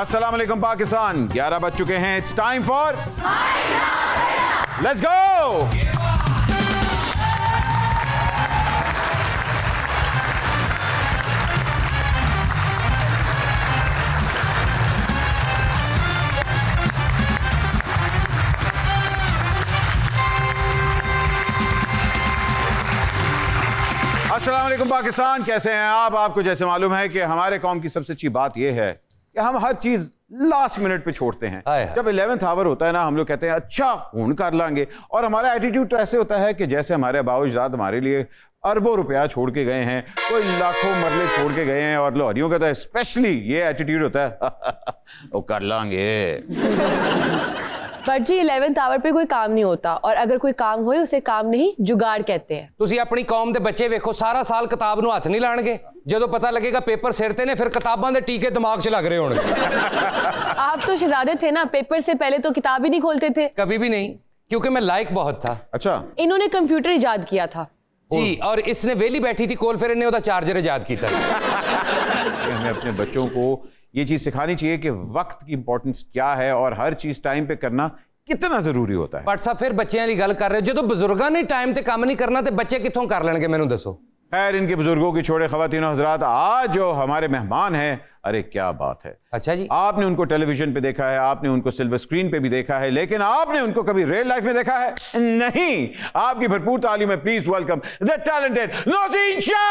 अस्सलाम वालेकुम पाकिस्तान, 11 बज चुके हैं। It's time for let's go. अस्सलाम वालेकुम पाकिस्तान, कैसे हैं आप? आपको जैसे मालूम है कि हमारे कौम की सबसे अच्छी बात यह है कि हम हर चीज लास्ट मिनट पे छोड़ते हैं। जब 11th आवर होता है ना, हम लोग कहते हैं अच्छा हुन कर लांगे, और हमारा एटीट्यूड तो ऐसे होता है कि जैसे हमारे आबाओ-अजदाद हमारे लिए अरबों रुपया छोड़ के गए हैं, कोई लाखों मरले छोड़ के गए हैं, और लाहौरियों का तो स्पेशली ये एटीट्यूड होता है वो कर लांगे। पर जी 11th आवर पे कोई काम नहीं होता, और अगर कोई काम होए उसे काम नहीं जुगाड़ कहते हैं। ਤੁਸੀਂ ਆਪਣੀ ਕੌਮ ਦੇ ਬੱਚੇ ਵੇਖੋ, ਸਾਰਾ ਸਾਲ ਕਿਤਾਬ ਨੂੰ ਹੱਥ ਨਹੀਂ ਲਾਣਗੇ, ਜਦੋਂ ਪਤਾ लगेगा पेपर सिर ते ने फिर किताबां दे टीके दिमाग 'ਚ लग रहे होंगे। आप तो शहजादे थे ना, पेपर से पहले तो किताब ही नहीं खोलते थे। कभी भी नहीं, क्योंकि मैं लायक बहुत था। अच्छा, इन्होंने कंप्यूटर इजाद किया था जी, और इसने वेली बैठी थी कोल, फिर इन्हें उसका चार्जर इजाद किया। हमें अपने बच्चों को ये चीज सिखानी चाहिए कि वक्त की इंपॉर्टेंस क्या है और हर चीज टाइम पे करना कितना जरूरी होता है। बट साहब फिर बच्चों की गल कर रहे हो, जो बुजुर्गों ने टाइम ते काम नहीं करना, तो बच्चे कितों कर लेंगे, मैनू दसो। खैर, इनके बुजुर्गों की छोड़े ख़वातीनो हज़रात, आज जो हमारे मेहमान हैं, अरे क्या बात है। अच्छा जी, आपने उनको टेलीविजन पे देखा है, आपने उनको सिल्वर स्क्रीन पे भी देखा है, लेकिन आपने उनको कभी रियल लाइफ में देखा है? नहीं। आपकी भरपूर तालीम में please welcome the talented Nauzeen Shah.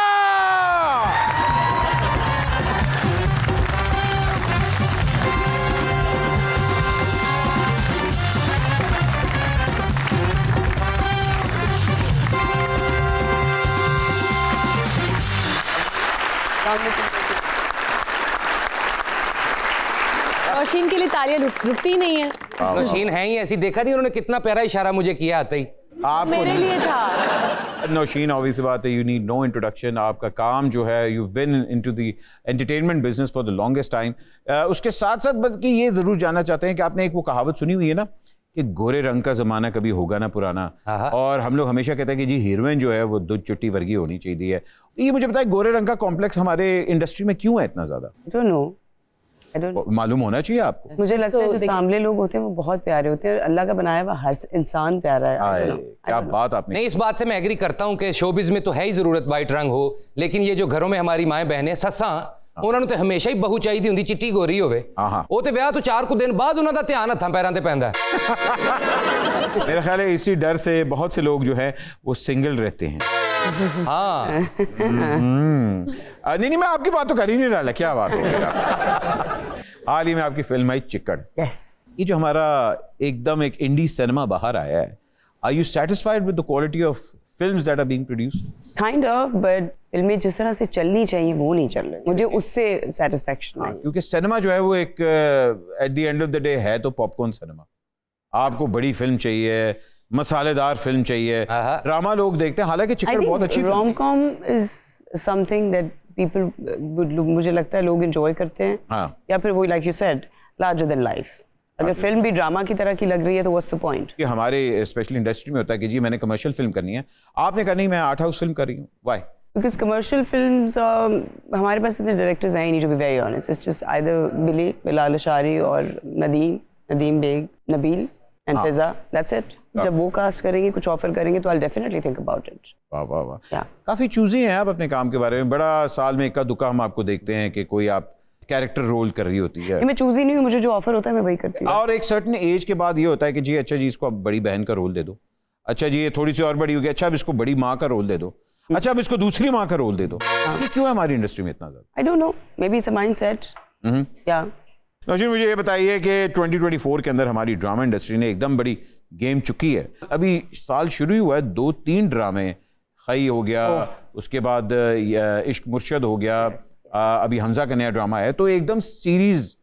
Nausheen के लिए तालियां रुकती ही नहीं है। नौशीन है ही ऐसी, देखा नहीं उन्होंने कितना प्यारा इशारा मुझे किया आते ही। आप मेरे लिए था। नौशीन, ऑब्वियस बात है, यू नीड नो इंट्रोडक्शन। आपका काम जो है, you been into the entertainment business for the longest time. उसके साथ साथ बल्कि ये जरूर जानना चाहते हैं कि आपने एक वो कहावत सुनी हुई है ना कि गोरे रंग का जमाना कभी होगा ना पुराना, और हम लोग हमेशा कहते हैं कि जी हीरोइन जो है वो दूध चुट्टी वर्गी होनी चाहिए है। ये मुझे बताए, गोरे रंग का कॉम्प्लेक्स हमारे इंडस्ट्री में क्यों है इतना ज्यादा? मालूम होना चाहिए आपको। मुझे लगता है जो सामने लोग होते हैं वो बहुत प्यारे होते हैं, अल्लाह का बनाया हुआ हर इंसान प्यारा है। क्या बात आपने। नहीं, इस बात से मैं एग्री करता हूँ कि शोबिज में तो है ही जरूरत वाइट रंग हो, लेकिन ये जो घरों में हमारी माएं बहनें सस्सां, उन्होंने तो हमेशा ही बहू चाहिए होंगी चिट्टी गोरी होवे। वो तो विआह तो 4 कुछ दिन बाद उन्हों दा ध्यान हत्थां पैरां ते पैंदा है। मेरा ख्याल है इसी डर से बहुत से लोग जो है वो सिंगल रहते हैं। हाँ। नहीं, मैं आपकी बात तो कर ही नहीं रहा, क्या बात है। हाल ही में आपकी फिल्म आई चिकन। यस, ये जो हमारा एकदम एक इंडी सिनेमा बाहर आया है, are you satisfied with the quality of films that are being produced? Kind of, but फिल्में जिस तरह से चलनी चाहिए वो नहीं चल रही, मुझे उससे सेटिस्फेक्शन नहीं। क्योंकि सिनेमा जो है वो एक at the end of the day है तो पॉपकॉर्न सिनेमा। आपको बड़ी फिल्म चाहिए, मसालेदार फिल्म चाहिए, ड्रामा लोग देखते हैं, हालांकि चिकन बहुत अच्छी rom com is something that people would, मुझे लगता है लोग एंजॉय करते हैं। हाँ। या फिर वही like you said larger than life. अगर फिल्म भी ड्रामा की तरह की लग रही है तो व्हाट्स द पॉइंट? कि हमारे स्पेशली इंडस्ट्री में होता है कि जी मैंने कमर्शियल फिल्म करनी है, आपने कहा नहीं मैं आर्ट हाउस फिल्म कर रही हूँ। व्हाई? बिकॉज कमर्शियल फिल्म्स हमारे पास इतने डायरेक्टर्स हैं नहीं, to be very honest. It's just either Bilal Ashari और Nadeem Baig, Nabeel and Fiza, that's it. जब वो कास्ट करेंगे, कुछ ऑफर करेंगे तो I definitely think about it. वाह वाह वाह, काफी चूजी हैं आप अपने काम के बारे में। बड़ा साल में इक्का दुक्का हम आपको देखते हैं कि कोई आप कैरेक्टर रोल कर रही होती है। मैं चूज ही नहीं हूँ, मुझे जो ऑफर होता है मैं वही करती हूँ। और एक सर्टेन एज के बाद ये होता है कि जी अच्छा जी इसको अब बड़ी बहन का रोल दे दो, अच्छा जी ये थोड़ी सी और बड़ी हो गई, अच्छा अब इसको बड़ी माँ का रोल दे दो, अच्छा अब इसको दूसरी माँ का रोल दे दो। ये क्यों है हमारी इंडस्ट्री में इतना ज्यादा? I don't know, may be it's a mindset. या नौशीन, मुझे ये बताइए कि 2024 के अंदर हमारी ड्रामा इंडस्ट्री ने एकदम बड़ी गेम चुकी है। अभी साल शुरू ही हुआ है, 2-3 ड्रामे, खई हो गया, उसके बाद इश्क मुर्शद हो गया, अभी हमजा का नया ड्रामा है, तो एकदम सीरीज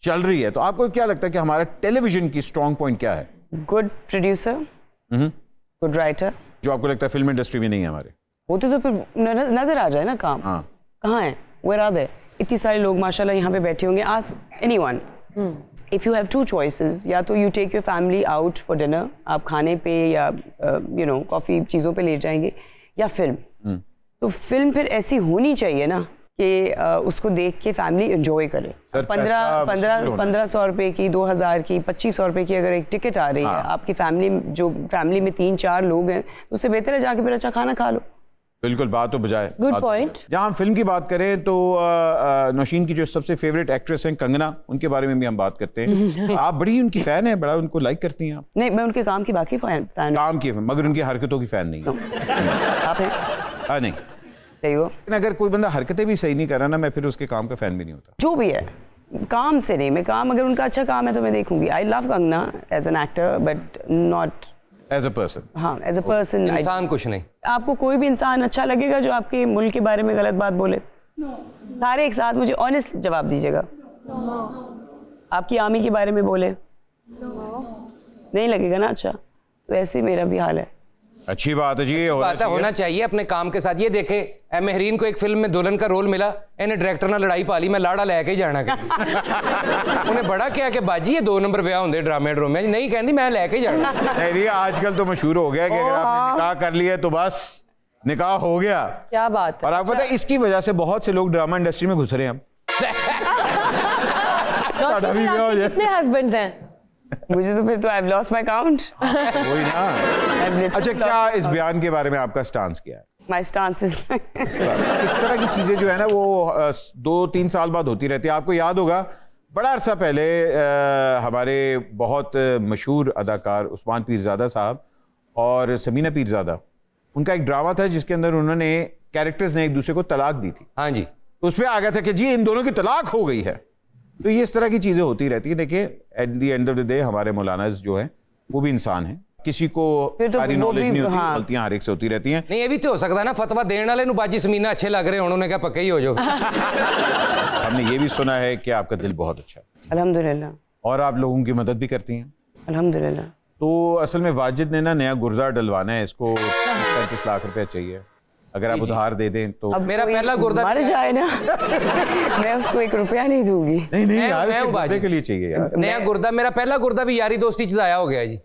चल रही है। तो आपको क्या लगता है कि हमारा टेलीविजन की स्ट्रॉन्ग पॉइंट क्या है? गुड प्रोड्यूसर, गुड राइटर, जो आपको लगता है फिल्म इंडस्ट्री में नहीं है हमारे। होते तो फिर नजर आ जाए ना काम। कहाँ है, वेयर आर दे? इतनी सारे लोग माशाल्लाह यहाँ पे बैठे होंगे। Ask anyone, if you have 2 choices, या तो you take your family out for dinner, आप खाने पे या यू नो कॉफी चीज़ों पे ले जाएंगे, या फिल्म। तो फिल्म फिर ऐसी होनी चाहिए ना कि उसको देख के फैमिली एंजॉय करे। 1500 रुपए की, 2000 की, 2500 रुपए की अगर एक टिकट आ रही है, आपकी फैमिली में 3-4 लोग हैं, तो उससे बेहतर है जाके फिर अच्छा खाना खा लो। बिल्कुल, बात तो बजाय। Good point. जहाँ हम फिल्म की बात करें तो नौशीन की जो सबसे फेवरेट एक्ट्रेस हैं कंगना, उनके बारे में भी हम बात करते हैं। आप बड़ी उनकी फैन है, बड़ा उनको लाइक करती हैं आप? नहीं, मैं उनके काम की बाकी फैन। काम की, मगर उनकी हरकतों की फैन नहीं है। आप हैं? नहीं। सही हो। लेकिन अगर कोई बंदा हरकतें भी सही नहीं कर रहा ना, मैं फिर उसके काम का फैन भी नहीं होता। जो भी है, काम से नहीं, मैं काम, अगर उनका अच्छा काम है तो मैं देखूंगी। I love Kangana as an actor but not as a person. हाँ, एज अ पर्सन। इंसान कुछ नहीं। आपको कोई भी इंसान अच्छा लगेगा जो आपके मुल्क के बारे में गलत बात बोले? सारे एक साथ मुझे ऑनेस्ट जवाब दीजिएगा। आपकी आर्मी के बारे में बोले? नहीं लगेगा ना अच्छा। तो ऐसे ही मेरा भी हाल है। अच्छी बात है जी, ये होना चाहिए अपने काम के साथ। ये देखे महरीन को एक फिल्म में दुल्हन का रोल मिला, इन्हें डायरेक्टर ने लड़ाई पाली, मैं लाड़ा लेके ही जाना उन्हें बड़ा क्या कि बाजी ये 2 नंबर ब्याह होंगे ड्रामे ड्रोमे, नहीं कहती मैं लेके ही जाना। नहीं, आजकल तो मशहूर हो गया कि अगर आपने निकाह कर लिया तो बस निकाह हो गया। क्या बात है। और आपको पता है इसकी वजह से बहुत से लोग ड्रामा इंडस्ट्री में घुस रहे हैं। कितने हस्बैंड्स हैं? मुझे तो फिर तो I've lost my count। वही ना। अच्छा, क्या इस बयान के बारे में आपका स्टांस क्या है? My stance is इस तरह की चीजें जो है ना वो 2-3 साल बाद होती रहती है। आपको याद होगा बड़ा अरसा पहले हमारे बहुत मशहूर अदाकार उस्मान पीरजादा साहब और समीना पीरजादा, उनका एक ड्रामा था जिसके अंदर उन्होंने कैरेक्टर्स ने एक दूसरे को तलाक दी थी। हाँ जी। तो उस पर आ गया था कि जी इन दोनों की तलाक हो गई है। तो ये इस तरह की चीजें होती रहती है। देखिए, at the end of the day हमारे मौलाना जो हैं वो भी इंसान हैं, किसी को सारी नॉलेज नहीं होती, गलतियां हर एक से होती रहती हैं। नहीं, ये भी तो हो सकता है ना फतवा देने वाले नु बाजी समीना अच्छे लग रहे हैं, उन्होंने कहा पक्का ही हो जाओ। हमने ये भी सुना है कि आपका दिल बहुत अच्छा है। अल्हम्दुलिल्लाह। और आप लोगों की मदद भी करती हैं। अल्हम्दुलिल्लाह। तो असल में वाजिद ने ना नया गुर्दा डलवाना है, इसको 35 लाख रुपए चाहिए। अगर आप उधार दे दें तो। अब मेरा पहला गुर्दा मर जाए ना मैं उसको 1 रुपया नहीं दूंगी। नहीं यार, इसके गुर्दे के लिए चाहिए यार। नया गुर्दा, मेरा पहला गुर्दा भी यारी दोस्ती जाया हो गया जी।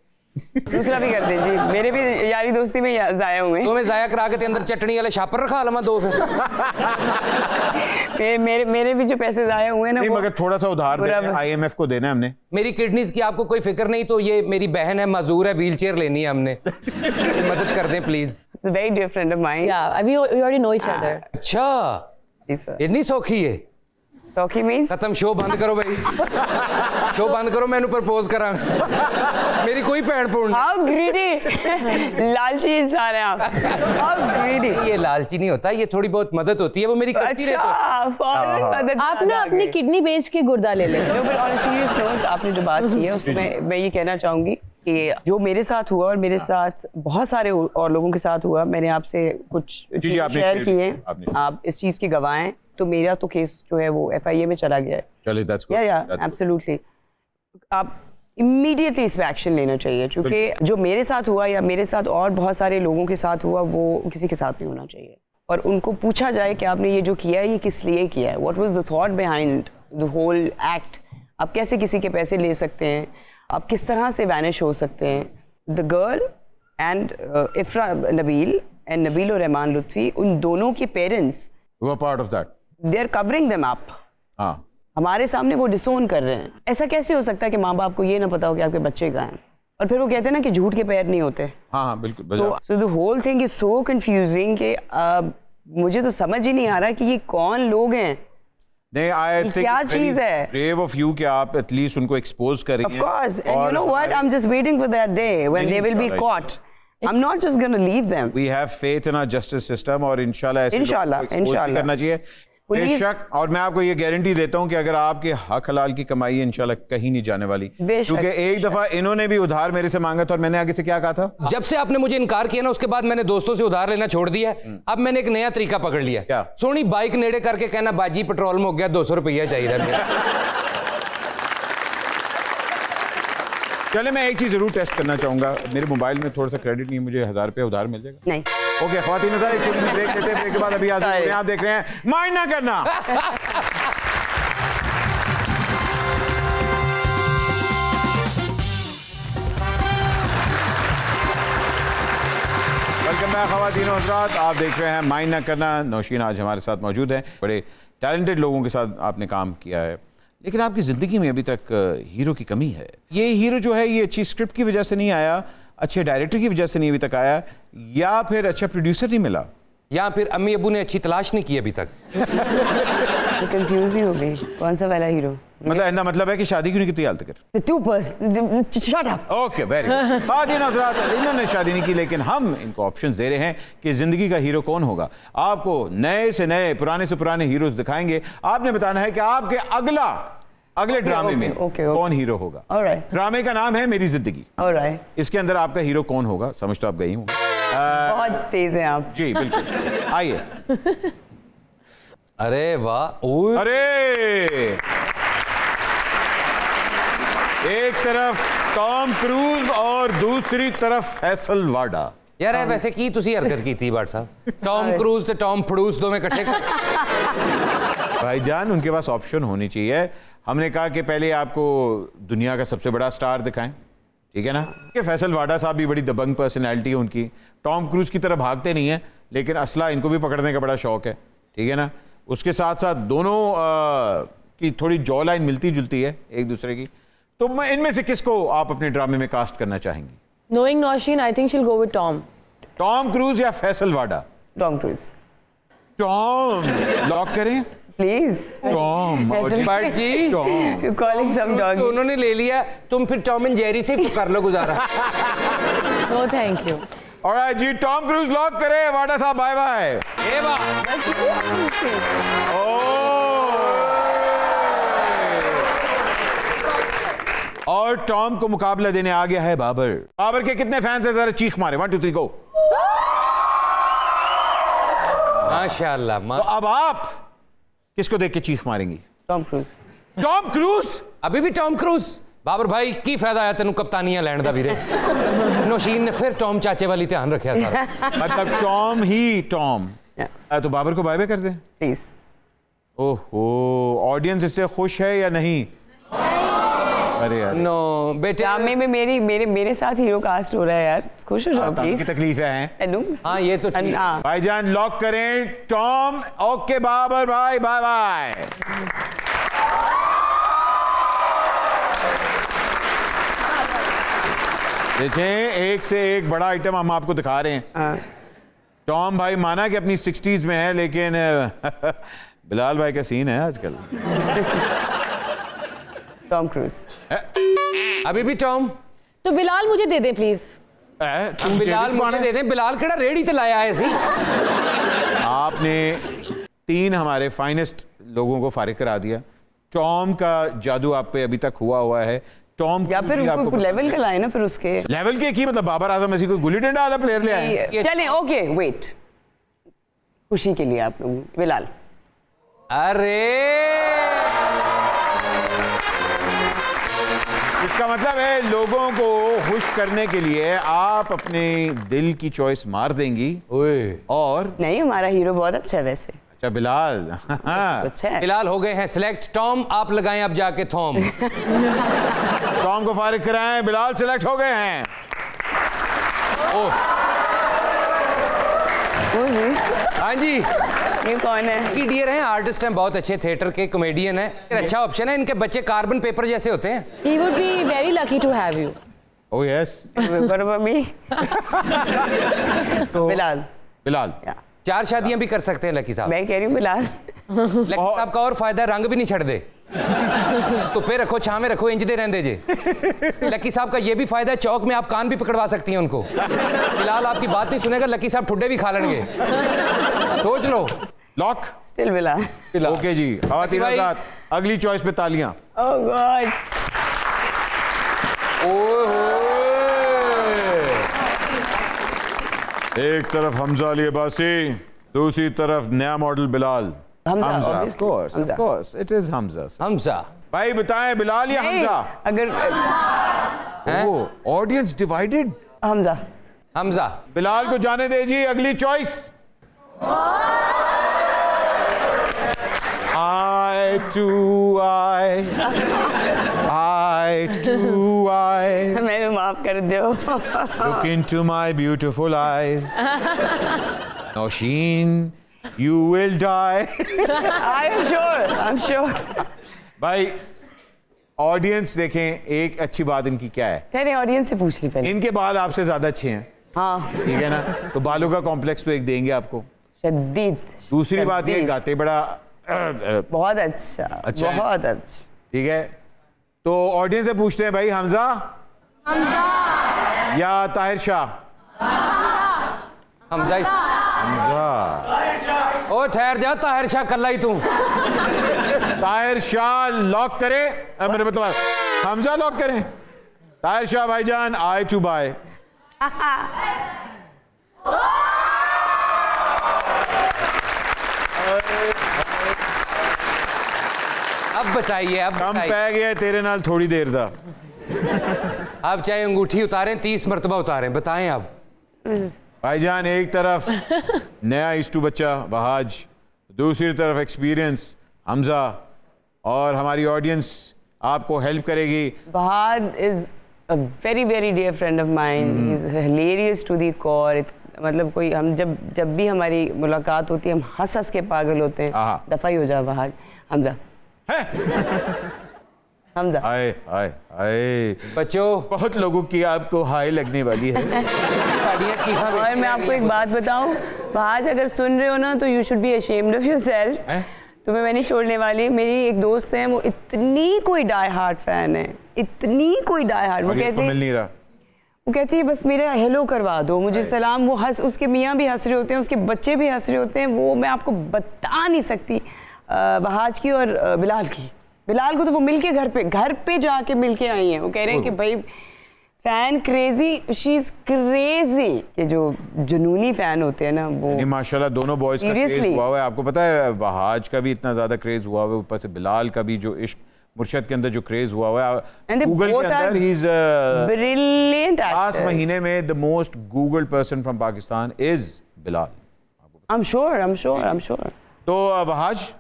दूसरा भी कर दे जी, मेरे भी यारी दोस्ती में जाया हुए। तो मैं जाया करा के अंदर चटनी वाले छापर रखा लवा 2 फिर। मेरे भी जो पैसे जाया हुए ना, नहीं, मगर थोड़ा सा उधार देना, IMF को देना है हमने। मेरी किडनीज की आपको कोई फिक्र नहीं, तो ये मेरी बहन है, मजदूर है, व्हीलचेयर लेनी है हमने, मदद कर दें please. It's a very dear friend of mine. Yeah, we already know each other. अच्छा, जी सर। इतनी सौखी है। सौखी मीन्स? खत्म, शो बंद करो भाई, शो बंद करो, मैंने प्रपोज करा। मेरी कोई भैन भून। How greedy, लालची इंसान है आप। How greedy। ये लालची नहीं होता, ये थोड़ी बहुत मदद होती है, वो मेरी करती रहती है। अच्छा, आप ना अपनी किडनी बेच के गुर्दा ले लें। No, but on a serious note, आपने जो बात की है उसको मैं ये कहना चाहूंगी कि जो मेरे साथ हुआ और मेरे साथ बहुत सारे और लोगों के साथ हुआ, मैंने आपसे कुछ शेयर किए हैं, आप इस चीज़ के गवाह हैं। तो मेरा तो केस जो है वो FIA में चला गया है। चलिए, that's good. Yeah, absolutely. आप इमीडिएटली इस पर एक्शन लेना चाहिए, क्योंकि जो मेरे साथ हुआ या मेरे साथ और बहुत सारे लोगों के साथ हुआ वो किसी के साथ नहीं होना चाहिए। और उनको पूछा जाए कि आपने ये जो किया है ये किस लिए किया है, what was the thought behind the whole act. आप कैसे किसी के पैसे ले सकते हैं, आप किस तरह से वैनिश हो सकते हैं। The girl and Ifra Nabeel and Nabeel और रहमान लुत्फ़ी, उन दोनों के पेरेंट्स वो part of that, they are covering them up. हाँ, हमारे सामने वो डिसोन कर रहे हैं। ऐसा कैसे हो सकता है कि माँ बाप को ये ना पता हो कि आपके बच्चे कहाँ हैं? और फिर वो कहते हैं ना कि झूठ के पैर नहीं होते। हाँ बिल्कुल। तो so the whole thing is so confusing कि मुझे तो समझ ही नहीं आ रहा कि ये कौन लोग हैं। नहीं, आई थिंक क्या चीज है? ब्रेव ऑफ यू कि आप एटलीस्ट उनको एक्सपोज करेंगे। Of course, and you know what? I'm just waiting for that day when they will be caught. I'm not just going to leave them. We have faith in our justice system और इंशाल्लाह ऐसे इंशाल्लाह, लोगों को expose भी करना चाहिए बेशक। और मैं आपको ये गारंटी देता हूँ कि अगर आपके हक हलाल की कमाई इंशाल्लाह कहीं नहीं जाने वाली, क्योंकि एक दफा इन्होंने भी उधार मेरे से मांगा था और मैंने आगे से क्या कहा था, जब से आपने मुझे इनकार किया ना उसके बाद मैंने दोस्तों से उधार लेना छोड़ दिया। अब मैंने एक नया तरीका पकड़ लिया। क्या? सोनी बाइक नेड़े करके कहना बाजी पेट्रोल में हो गया 200 रुपया चाहिए। चले, मैं एक चीज जरूर टेस्ट करना चाहूंगा। मेरे मोबाइल में थोड़ा सा क्रेडिट नहीं, मुझे 1000 रुपये उधार मिल जाएगा? नहीं। ओके ख्वातीन हज़रात, एक छोटी सी ब्रेक लेते हैं, ब्रेक के बाद अभी हाजिर हो रहे हैं। आप देख रहे हैं माइंड ना करना। वेलकम वेलकम बैक ख़वातीन और हज़रात, आप देख रहे हैं माइंड ना करना। नौशीन आज हमारे साथ मौजूद हैं। बड़े टैलेंटेड लोगों के साथ आपने काम किया है, लेकिन आपकी ज़िंदगी में अभी तक हीरो की कमी है। ये हीरो जो है ये अच्छी स्क्रिप्ट की वजह से नहीं आया, अच्छे डायरेक्टर की वजह से नहीं अभी तक आया, या फिर अच्छा प्रोड्यूसर नहीं मिला, या फिर अम्मी अबू ने अच्छी तलाश नहीं की अभी तक। कंफ्यूज ही हो गई, कौन सा वाला हीरो? मतलब ऐसा मतलब है कि शादी क्यों नहीं की हालत कर? The two person, shut up. Okay very good. ख़वातीन और हज़रात, इन्होंने शादी नहीं की, लेकिन हम इनको ऑप्शंस दे रहे हैं कि ज़िंदगी का हीरो कौन होगा। आपको नए से नए, पुराने से पुराने हीरोज दिखाएंगे। आपने बताना है कि आपके अगले ड्रामे में कौन हीरो होगा। Alright. ड्रामे का नाम है मेरी जिंदगी। Alright. इसके अंदर आपका हीरो कौन होगा, समझ तो आप गई हूँ। बहुत तेज हैं आप। जी बिल्कुल, आइए। अरे वाह, ओए अरे एक तरफ टॉम क्रूज और दूसरी तरफ फैसल वाडा। यार ਇਹ ਵੈਸੇ ਕੀ ਤੁਸੀਂ ਹਰਕਤ ਕੀਤੀ ਬਾਟ ਸਾਹਿਬ? ਟੌਮ ਕਰੂਜ਼ ਤੇ ਟੌਮ ਫੜੂਸ दोवें इकट्ठे भाईजान उनके पास ऑप्शन होनी चाहिए। हमने कहा कि पहले आपको दुनिया का सबसे बड़ा स्टार दिखाएं, ठीक है ना। कि फैसल वाडा साहब भी बड़ी दबंग पर्सनैलिटी है उनकी, टॉम क्रूज की तरह भागते नहीं है, लेकिन असला इनको भी पकड़ने का बड़ा शौक है, ठीक है ना। उसके साथ साथ दोनों की थोड़ी जॉ लाइन मिलती जुलती है एक दूसरे की। तो मैं इनमें से किसको आप अपने ड्रामे में कास्ट करना चाहेंगी? Knowing Nosheen, I think she'll go with Tom. Tom Cruise या Faisal Vawda? Tom Cruise. Tom lock करें? Please. टॉम बट जी टॉम। You're calling some तो dog. उन्होंने ले लिया, तुम फिर टॉम एंड जेरी से कर लो गुजारा। No, thank you. ऑलराइट जी, टॉम क्रूज लॉक करें। वाडा साहब बाय बाय। ए और टॉम को मुकाबला देने आ गया है बाबर। बाबर के कितने फैंस हैं, जरा चीख मारे। 1 2 3 गो। माशाल्लाह। तो अब आप किसको देख के चीख मारेंगी? Tom Cruise. Tom cruise. अभी भी टॉम क्रूज। बाबर भाई की फायदा आया तेन कप्तानियां लैंड दा वीरे। नौशीन ने फिर टॉम चाचे वाली ध्यान रखा सारा। मतलब टॉम ही टॉम। तो बाबर को बाय बाय कर दें। Please. ओहो, ऑडियंस इससे खुश है या नहीं? अरे यार नो बेटे, ड्रामे में मेरे साथ हीरो कास्ट हो रहा है यार, खुश हो जाओ की प्लीज। तकलीफ है। हाँ ये तो ठीक। हाँ। भाईजान लॉक करें टॉम। ओके बाबर भाई बाय बाय। देखें, एक से एक बड़ा आइटम हम आपको दिखा रहे हैं। टॉम भाई माना कि अपनी 60s में है, लेकिन बिलाल भाई का सीन है आजकल। Tom cruise. अभी भी टॉम। तो बिलाल मुझे दे दे प्लीज। बिलाल मुझे दे दे। बिलाल केड़ा रेड़ी ते लाया है सी। आपने 3 हमारे फाइनेस्ट लोगों को फारिग करा दिया। टॉम का जादू आप पे अभी तक हुआ है। टॉम या फिर उनको लेवल का लाए ना, फिर उसके लेवल के की मतलब बाबर आजम ऐसी कोई गुल्ली डंडा वाला प्लेयर ले आए? चलें, ओके वेट, खुशी के लिए आप लोग बिलाल। अरे इसका मतलब है लोगों को खुश करने के लिए आप अपने दिल की चॉइस मार देंगी। ओए और नहीं, हमारा हीरो बहुत अच्छा है वैसे। अच्छा बिलाल। अच्छा है। बिलाल हो गए हैं सिलेक्ट। टॉम आप लगाएं अब जाके थॉम। टॉम को फारिग कराएं। बिलाल सिलेक्ट हो गए हैं। हाँ जी, ये कौन है? की डियर हैं, आर्टिस्ट हैं, बहुत अच्छे थिएटर के कॉमेडियन हैं। अच्छा ऑप्शन है, इनके बच्चे कार्बन पेपर जैसे होते हैं। He would be very lucky to have you. Oh yes. What about me? Bilal. Bilal 4 शादियां भी कर सकते हैं लकी साहब। मैं कह रही हूँ बिलाल। लकी साहब का और फायदा, रंग भी नहीं छड़ दे। धुप्पे रखो, छांव में रखो, इंजदे रहंदे जे। लकी साहब का ये भी फायदा है, चौक में आप कान भी पकड़वा सकती हैं उनको। बिलाल आपकी बात नहीं सुनेगा, लकी साहब ठुड्डे भी खा लेंगे। सोच लो। लॉक। स्टिल बिलाल। ओके जी, ख़वातीन भाई। हज़रात, अगली चॉइस पे तालियां। ओह गॉड। एक तरफ हमजा अली अब्बासी, दूसरी तरफ नया model Bilal. Hamza, of obviously. Course, of Hamza. Course, it is Hamza. Hamza. भाई बताएं, बिलाल या नहीं, हमजा? अगर ओह, ऑडियंस डिवाइडेड। हमजा। हमजा। बिलाल को जाने दीजिए। अगली choice. eye to eye, eye to eyes. मैंने माफ कर दो. Look into my beautiful eyes. Nausheen, you will die. I'm sure. भाई ऑडियंस देखें, एक अच्छी बात इनकी क्या है, ठहरे ऑडियंस से पूछ ली पहले. इनके बाल आपसे ज्यादा अच्छे हैं. हाँ. ठीक है ना, तो बालों का कॉम्प्लेक्स तो एक देंगे आपको. शदीद. दूसरी बात ये, गाते बड़ा बहुत अच्छा. अच्छा है? बहुत अच्छा. ठीक है, तो ऑडियंस से पूछते हैं भाई, हमजा या ताहिर शाह? हमजा. ओ ठहर जा, ताहिर शाह कल्ला ही तू. ताहिर शाह लॉक करें, मेरे मतलब हमजा लॉक करें. ताहिर शाह भाईजान, आई टू बाय. अब बताइए, अब कम बताइए. पै गया तेरे नाल थोड़ी देर दा. आप चाहे अंगूठी उतारें 30 मरतबा उतारें, बताएं आप. भाईजान एक तरफ नया ईस्टू बच्चा वहाज, दूसरी तरफ एक्सपीरियंस हमजा, और हमारी ऑडियंस आपको हेल्प करेगी. Bahad is a very very dear friend of mine. He's hilarious to the core. मतलब कोई हम जब भी हमारी मुलाकात होती है हम हंस हंस के पागल होते हैं. दफा ही हो जा बहाद. हमजा. हमजा. आए आए आए बच्चों, बहुत लोगों की आपको हाई लगने वाली है. और मैं आपको एक बात बताऊं, बहाज अगर सुन रहे हो ना तो you should be ashamed of yourself. तुम्हें मैं नहीं छोड़ने वाली. मेरी एक दोस्त है, वो इतनी कोई डाई हार्ट फैन है, इतनी कोई डाई हार्ट. वो कहती मिल नहीं रहा. वो कहती है बस मेरा हेलो करवा दो, मुझे सलाम. वो हंस, उसके मियाँ भी हंस रहे होते हैं, उसके बच्चे भी हंस रहे होते हैं. वो मैं आपको बता नहीं सकती. बहाज की और बिलाल की. बिलाल को तो वो मिलके घर पे जाके मिलके आई हैं. वो कह रहे हैं कि भाई fan crazy, she is crazy. कि जो जुनूनी फैन होते हैं ना वो. नहीं माशाल्लाह दोनों बॉयज का क्रेज हुआ हुआ है. आपको पता है वहाज का भी इतना ज्यादा क्रेज हुआ हुआ है, ऊपर से बिलाल का भी जो इश्क मुर्शद के अंदर जो क्रेज हुआ हुआ है. गूगल के अंदर he is brilliant actor. Last महीने में the most googled person from Pakistan is Bilal. I'm sure. तो वहाज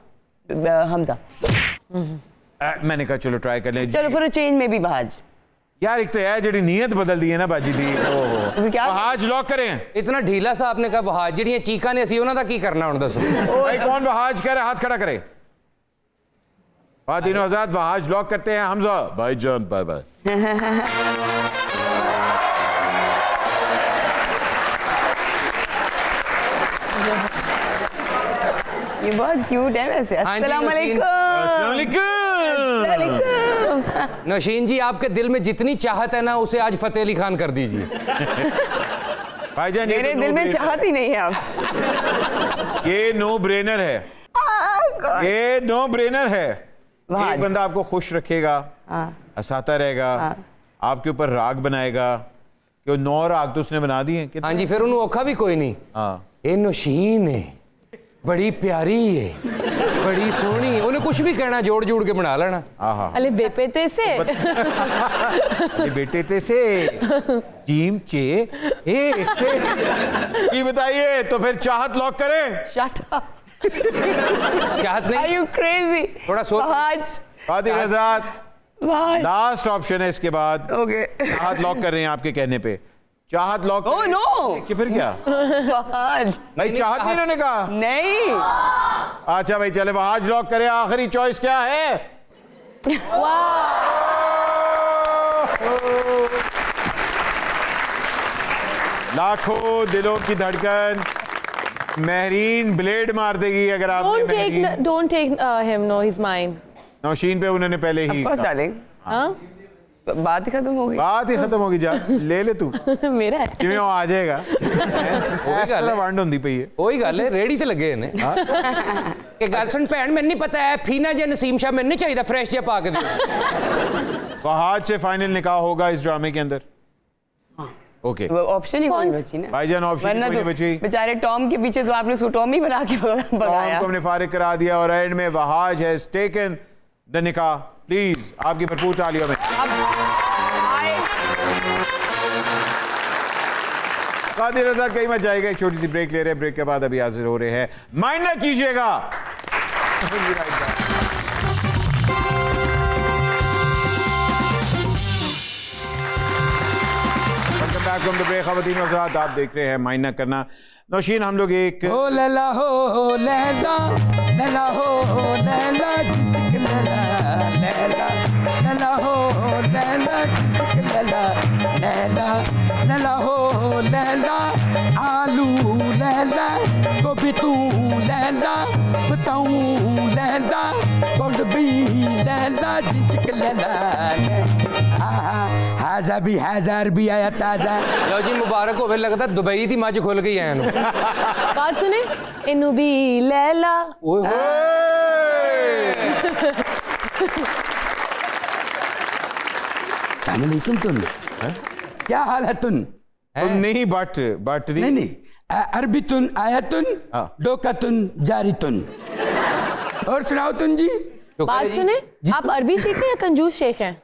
हमजा. मैंने कहा चलो ट्राई कर लें. चलो फिर चेंज में भी बहाज. यार एक तो यार जड़ी नीयत बदल दी है ना बाजी दी. क्या वहाज लॉक करें. इतना ढीला सा आपने कहा वहाज ਜਿਹੜੀਆਂ ਚੀਕਾਂ ਨੇ ਅਸੀਂ ਉਹਨਾਂ ਦਾ ਕੀ करना ਹੁਣ ਦੱਸो. भाई कौन वहाज कह रहा है, हाथ खड़ा करे. फातिनो आजाद वहाज लॉक करते हैं. हमजा भाईजान बाय बाय. ये बहुत क्यूट है वैसे. अस्सलाम वालेकुम. अस्सलाम वालेकुम. नौशीन जी, आपके दिल में जितनी चाहत है ना उसे आज फतेह अली खान कर दीजिए. भाईजान मेरे दिल में चाहत ही नहीं है आप. ये नो ब्रेनर है. ये नो ब्रेनर है. एक बंदा आपको खुश रखेगा, हंसाता रहेगा, आपके ऊपर राग बनाएगा. कि 9 राग तो उसने बना दिए. हाँ जी, फिर उन्होंने औखा भी कोई नहीं. ये नौशीन है, बड़ी प्यारी है, बड़ी सोहनी. उन्हें कुछ भी कहना जोड़ जोड़ के बना लेना. अले बेपेते से अरे बेटे ते से जीम चे ये बताइए. तो फिर चाहत लॉक करें. Shut up. चाहत Are नहीं, you crazy? थोड़ा सोच. बहाज. फातिन आजाद बहाज. लास्ट ऑप्शन है इसके बाद. Okay. चाहत लॉक कर रहे हैं आपके कहने पे. चाहत लॉक. Oh no. कि फिर क्या बहाज. भाई चाहत नहीं इन्होंने कहा. नहीं. अच्छा भाई चले वहाज लॉक करें. आखिरी चॉइस क्या है? लाखों दिलों की धड़कन महरीन ब्लेड मार देगी अगर आप. don't take him. No, he's mine. Nausheen पे उन्होंने पहले ही. Of course, darling. हाँ? बात ही खत्म हो गई. बात ही खत्म होगी. जा ले ले तू. मेरा है. जिਵੇਂ ਉਹ ਆ ਜਾਏਗਾ. ਇਸ ਤਰ੍ਹਾਂ ਵੰਡ ਹੁੰਦੀ ਪਈ ਹੈ. ਉਹੀ ਗੱਲ ਹੈ, ਰੇੜੀ ਤੇ ਲੱਗੇ ਨੇ. ਕਿ ਗੱਲ ਸੁਣ ਭੈਣ, ਮੈਨੂੰ ਨਹੀਂ ਪਤਾ ਹੈ ਫੀਨਾ ਜਾਂ ਨਸੀਮ ਸ਼ਾਹ, ਮੈਨੂੰ ਨਹੀਂ ਚਾਹੀਦਾ, ਫਰੈਸ਼ ਜਿਹਾ ਪਾ ਕੇ ਦਿਓ. फहाद से फाइनल निकाह होगा इस ड्रामे के अंदर. ओके. ऑप्शन ही कोई बची ना. भाईजान ऑप्शन कोई नहीं बची. बेचारे टॉम के पीछे तो आपने उसको टॉम ही बना के भगाया. टॉम को हमने फारिग करा दिया और एंड में वहाज हैज टेकन द निकाह. प्लीज आपकी भरपूर तालियों में. कादिर रज़ा कहीं मत जाएगा. एक छोटी सी ब्रेक ले रहे हैं. ब्रेक के बाद अभी हाजिर हो रहे हैं. माइंड ना कीजिएगा. Back from the break. ख़वातीन और हज़रात, आप देख रहे हैं माइंड ना करना। नौशीन, हम लोग एक हो लैला लैला हो लैला चिक लैला लैला लैला हो लैला चिक लैला लैला लैला हो लैला आलू लैला गोभी तू लैला बताऊं लैला गोभी लैला चिक लैला हाजा भी हजार भी आया ताजा। लो जी मुबारक होवे, लगता दुबई दी मज खुल गई है इन्हू। बात सुने, इन्नू भी लैला। सलामुअलैकुम तुन, क्या हाल है तुन? नहीं बट नहीं अरबी तुन आया तुन डोका तुन जारी तुन। और सुनाओ तुन जी। बात सुने, आप अरबी शेख हैं या कंजूस शेख हैं?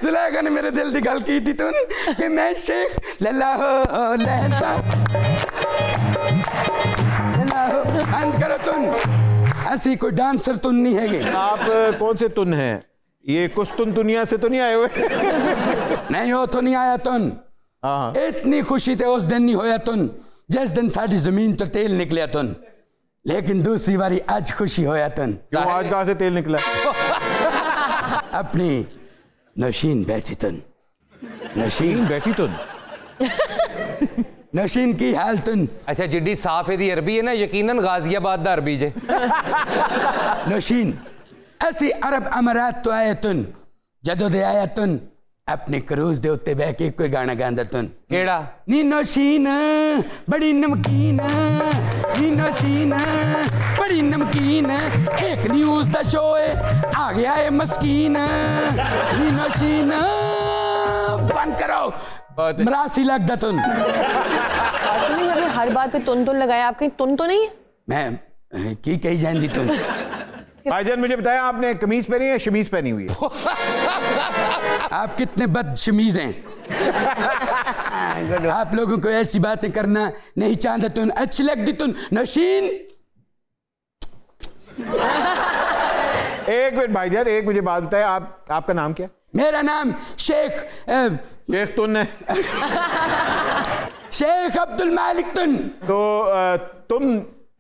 जुलेखा ने मेरे दिल की गल की थी तुन कि मैं शेख लल्ला हो लहता लल्ला हो। बंद करो तुन, ऐसी कोई डांसर तुन नहीं है ये। आप कौन से तुन हैं? ये कुस्तुन दुनिया से तो नहीं आए हुए? नहीं हो तो नहीं आया तुन। हाँ। इतनी खुशी थे उस दिन नहीं होया तुन जिस दिन साड़ी जमीन तो तेल निकलिया तुन, लेकिन दूसरी बारी आज खुशी होया तुन। क्यों, आज कहाँ से तेल निकला? अपनी नौशीन बैठी तुन, नौशीन बैठी तुन। नौशीन की हाल तुन। अच्छा, जिड्डी साफ दी अरबी है ना, यकीनन गाजियाबाद दा अरबी जे। नौशीन ऐसी अरब अमारात तो आए तुन, जदों दे आया तुन अपने क्रूज दे उत्ते बह के कोई गाना गांदा तुन। केड़ा? नी नौशीन बड़ी नमकीन, नी नौशीन बड़ी नमकीन, एक न्यूज दा शो है आ गया है मस्कीन। नी नौशीन बंद करो, मरासी लगदा तुन। आपने अपने हर बात पे तुन लगाया, आप कहीं तुन तो नहीं है? मैं की कही जान दी तुन। भाईजान मुझे बताया, आपने कमीज पहनी है, शमीज पहनी हुई है? आप कितने बदशमीज हैं। आप लोगों को ऐसी बातें करना नहीं चाहता तुन, अच्छी लगती तुन। नौशीन एक मिनट भाईजान, एक मुझे बात बताया, आपका नाम क्या? मेरा नाम शेख शेख तुन है। शेख अब्दुल मालिक तुन। तो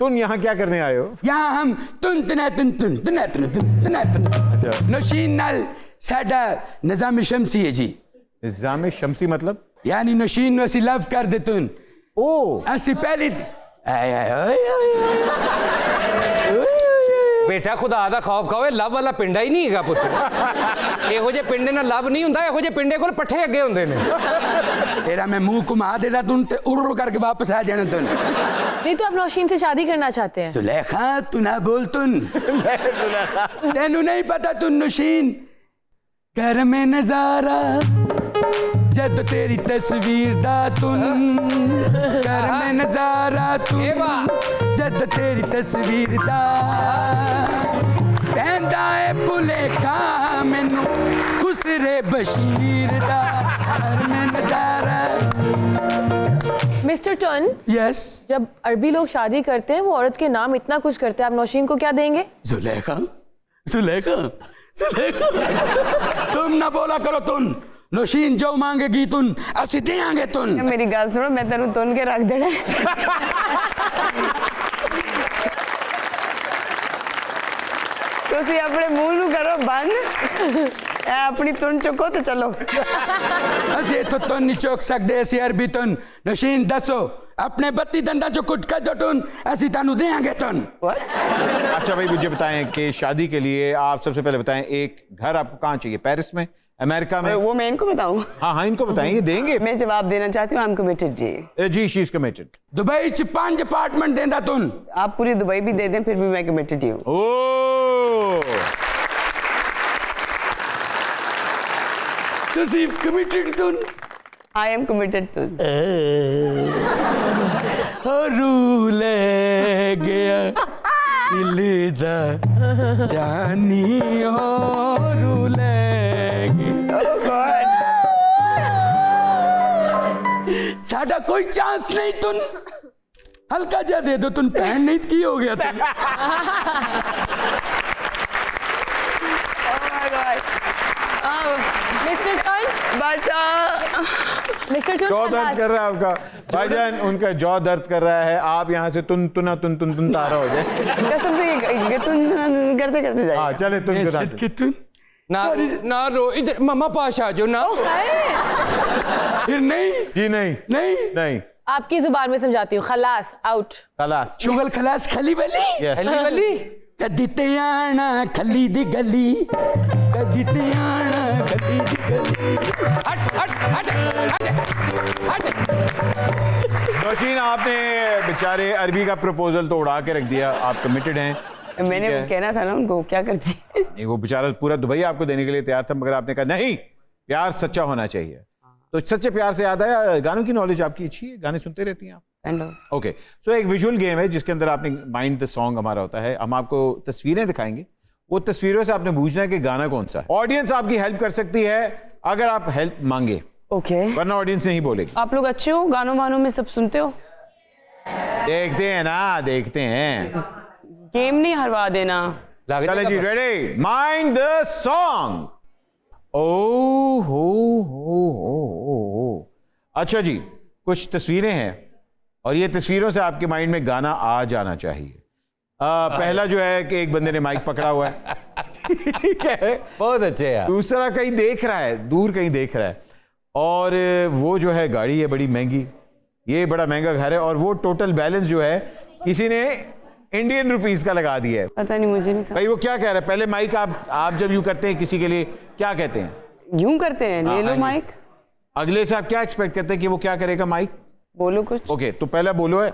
तुम यहाँ क्या करने आए हो? यहाँ हम तुन तना तुन तुन तना तुन तुन तना तुन। नौशीन नाल साडा निजाम शमसी है जी। निजाम शमसी मतलब? यानी नौशीन नु असी लव कर दे तुन। ओ असी पहली बेटा खुदा दा खौफ खाओ, लव वाला पिंडा ही नहीं है पुत्र। ਇਹੋ ਜਿਹੇ ਪਿੰਡੇ ਨਾਲ ਲਵ ਨਹੀਂ ਹੁੰਦਾ, ਇਹੋ ਜਿਹੇ ਪਿੰਡੇ ਕੋਲ ਪੱਠੇ ਅੱਗੇ ਹੁੰਦੇ ਨੇ। तेरा मैं मुंह घुमा देना तुन ते उड़ उड़ करके वापस आ जाना तुन। नहीं तो आप नौशीन से शादी करना चाहते हैं? जुलेखा तू ना बोल तुन। तेनू नहीं पता तुन नौशीन घर में नजारा जद तेरी तस्वीर दा तुन, घर में नजारा तुन जद तेरी तस्वीर दा कहंदा है भुलेखा मैनू खुसरे बशीर दा घर में नजारा। मिस्टर टन, यस जब अरबी लोग शादी करते हैं वो औरत के नाम इतना कुछ करते हैं, आप नौशीन को क्या देंगे? जुलेखा जुलेखा जुलेखा तुम ना बोला करो तुन। नौशीन जो मांगेगी तुन असी देंगे तुन। मेरी गल सुनो, मैं तेनू तुन के रख देना। तुसी अपने मुंह नू करो बंद, अपनी तुन चुको तो चलो। असी तो तुन नहीं चुक सकते, असी अरबी तुन। नौशीन दसो अपने 32 दंदा जो कुट कर दो तुन, असी तानू देंगे तुन। अच्छा भाई मुझे बताएं कि शादी के लिए आप सबसे पहले बताएं, एक घर आपको कहाँ चाहिए? पेरिस में, अमेरिका में? वो मैं इनको बताऊं? हाँ इनको बताएं, ये देंगे। मैं जवाब देना चाहती हूँ, आई एम कमिटेड जी। जी शी इज कमिटेड। दुबई च 5 अपार्टमेंट देंदा तुन। आप पूरी दुबई भी दे दें फिर भी मैं कमिटेड ही हूँ। ओ तुसी कमिटेड तुन। आई एम कमिटेड तुन। रूल गया दिल दा जानी हो रूल साडा कोई चांस नहीं तुन। हल्का जा दे दो तुन, पहन नहीं की हो गया तुन। बचा। मिस्टर चुन जॉ दर्द खलास। कर रहा है आपका भाईजान, उनका जॉ दर्द कर रहा है। आप यहाँ से तुन तारा हो जाए। कसम से ये तुम करते करते जाइए। हाँ चले तुम के साथ। कि तुम ना रो, इधर मम्मा पास आ जाओ ना। फिर नहीं जी नहीं नहीं नहीं आपकी जुबान में समझाती हूँ। खलास आउट। खलास। शुगल खलास खली वाली यस अली वली कदी ते आना खली दी गली, कदी ते आना खली दी गली। हट हट हट हट हट। नौशीन, आपने बेचारे अरबी का प्रपोजल तो उड़ा के रख दिया। आप कमिटेड हैं। मैंने ठीक है। कहना था ना उनको, क्या करती है। नहीं, वो बेचारा पूरा दुबई आपको देने के लिए तैयार था, मगर आपने कहा नहीं, प्यार सच्चा होना चाहिए। तो सच्चे प्यार से याद आया, गानों की नॉलेज आपकी अच्छी है, गाने सुनते रहती हैं आप? ओके, सो एक विजुअल गेम है जिसके अंदर आपने माइंड द सॉन्ग हमारा होता है। हम आपको तस्वीरें दिखाएंगे, वो तस्वीरों से आपने पूछना है कि गाना कौन सा है। ऑडियंस आपकी हेल्प कर सकती है अगर आप हेल्प मांगे, ओके। वरना ऑडियंस नहीं बोलेगी। आप लोग अच्छे हो, गानों वानों में सब सुनते हो? देखते हैं ना, देखते हैं। गेम नहीं हरवा देना। चले जी, रेडी, माइंड द सॉन्ग। ओ हो। अच्छा जी, कुछ तस्वीरें हैं और ये तस्वीरों से आपके माइंड में गाना आ जाना चाहिए। पहला जो है कि एक बंदे ने माइक पकड़ा हुआ है, ठीक है, बहुत अच्छे यार। दूसरा कहीं देख रहा है, दूर कहीं देख रहा है, और वो जो है गाड़ी है बड़ी महंगी, ये बड़ा महंगा घर है, और वो टोटल बैलेंस जो है किसी ने इंडियन रुपीस का लगा दिया है। पता नहीं, मुझे नहीं समझ। भाई वो क्या कह रहा है? पहले माइक आप जब यूं करते हैं किसी के लिए क्या कहते हैं? यूं करते हैं, ले लो माइक। अगले से आप क्या एक्सपेक्ट करते हैं कि वो क्या करेगा? माइक बोलो कुछ। ओके, तो पहला बोलो है,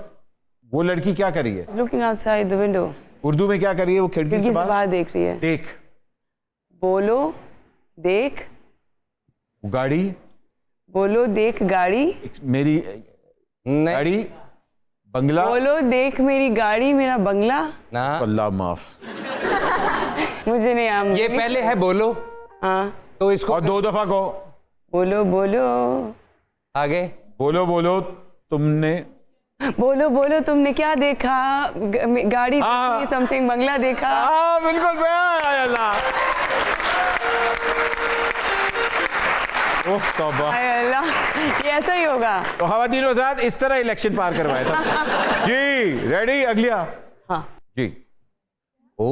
वो लड़की क्या कर रही है? Looking outside the window. Urdu में क्या कर रही है? वो खिड़की से बाहर देख रही है। देख। बोलो देख। गाड़ी। बोलो देख गाड़ी। मेरी नहीं गाड़ी। बंगला। बोलो देख मेरी गाड़ी, मेरा बंगला। ना, अल्लाह माफ। मुझे नहीं आम। ये पहले है बोलो, हाँ, तो इसको और 2 दफा कहो। बोलो बोलो। आगे बोलो तुमने। बोलो बोलो तुमने क्या देखा? गाड़ी हाँ। देखी, समथिंग, बंगला देखा। हाँ बिल्कुल। ओह तौबा। हाय अल्लाह, ये ऐसा ही होगा। तो ख़वातीन व हज़रात, इस तरह इलेक्शन पार करवाया था। जी रेडी, अगलिया। हाँ जी। ओ